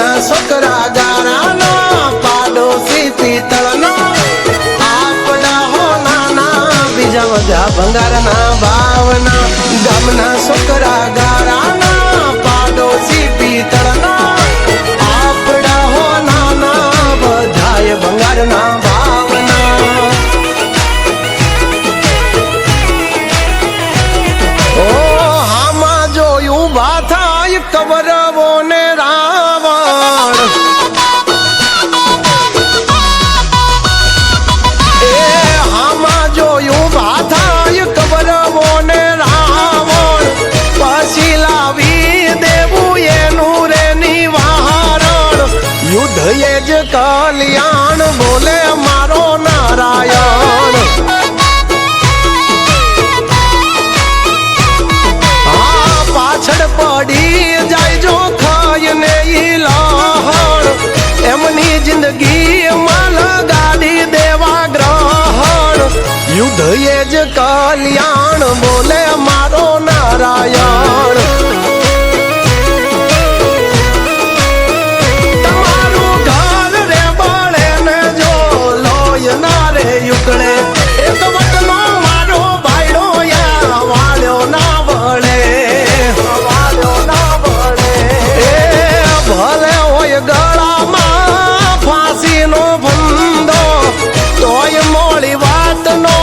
ગામના છોકરા ગારાના પાડોશી પિત્તળના આપડા હો નાના બીજા બધા ભંગારના ભાવના ગામના છોકરા ગારાના પાડોશી પિત્તળના આપડા હો નાના બધાય ભંગારના ભાવના ઓ હામાં જોયું ભા થાય કબરવો ને રાવણ એ હામાં જોયું ભા થાય કબરવો ને રાવણ પછી લાવી દેવું એનું રે નિવારણ યુદ્ધ એ જ કલ્યાણ બોલે મારો નારાયણ પાછળ પડી જાય જો ખાય ને ઈ લહણ એમની જિંદગી માં લગાડી દેવા ગ્રહણ યુદ્ધ એ જ કલ્યાણ બોલે મારો નારાયણ તમારું ઘર રે બળે ને જો લોય ના રે યુકળે એક વટનો મારો ભાઈડો યા વાળ્યો ના બળે ભલે હોય ગળામાં ફાંસીનો ફંદો તોય મોડી વાત નો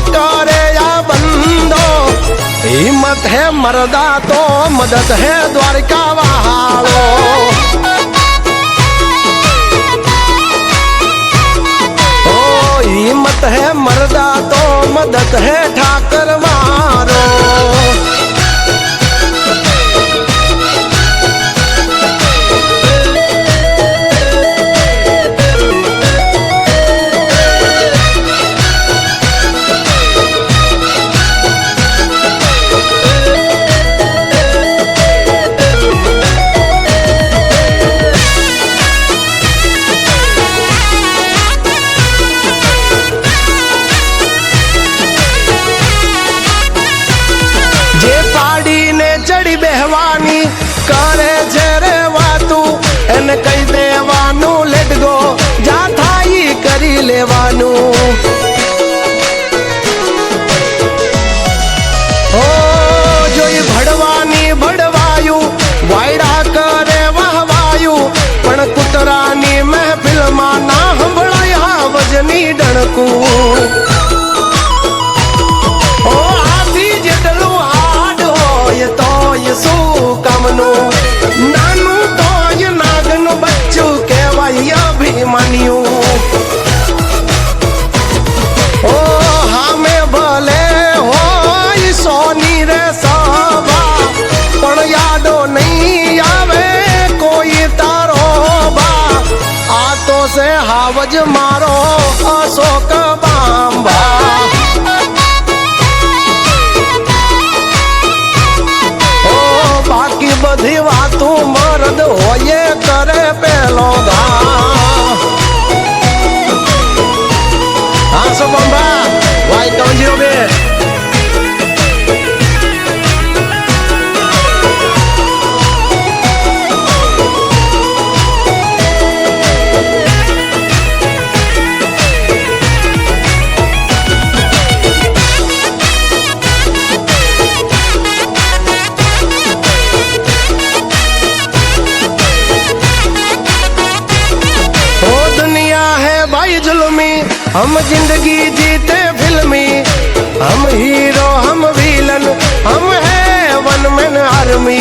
કરે આ બંદો હિંમત હે મરદા તો મદદ હે દ્વારકા વાળો ઓ હિંમત હે મરદા તો મદદ હે ઠાકર મારો ચડી બેહવાની કરે છે રે વાતું એને કહી દેવાનું લેટ ગો જા થાય કરી લેવાનું ઓ જોઈ ભડવાની ભડવાયું વાયડા કરે વહવાયું પણ કૂતરાની મહેફિલમાં ના સંભળાય વજની ડણકું ઓ આથી જેટલું તોય શું કામનું નાનું તોય નાગનું બચ્ચું કહેવાય અભિમાન્યું ઓ હામે ભલે હોય સોની રે સભા પણ યાદો નહીં આવે કોઈ તારો બા આ તો છે હાવજ મારો અશોક બાંબા બાકી બધી વાતું મરદ હોય કરે પેલો ઘા હા સો બંબા વાય 302 हम जिंदगी जीते फिल्मी हम हीरो हम विलन हम है वन मैन आर्मी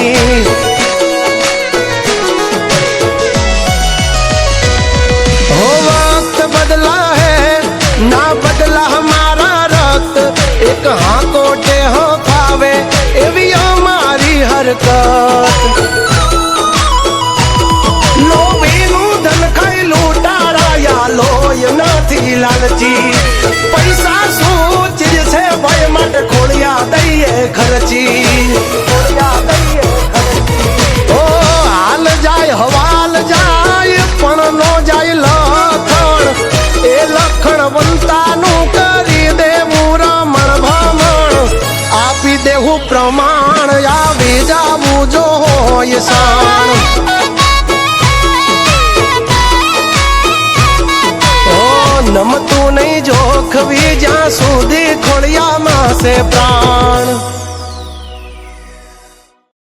हो वक्त बदला है ना बदला हमारा रक्त एक हाँ कोटे हो खावे एवी हमारी हरकत लोभीનું ધન ખાઈ લૂંટારાયા લોય નથી લાલચી પૈસા શું ચીજ છે ભાઈ માટે ખોળિયા દઈએ ખર્ચી ઓ હાલ જાય હવાલ જાય પણ નો જાય લખણ એ લખણ વંતાનું કરી દેવું રમણ ભમણ આપી દેવું પ્રમાણ આવી જાવું જો હોય સાણ રાખવી જ્યાં સુધી ખોળિયામાં છે પ્રાણ.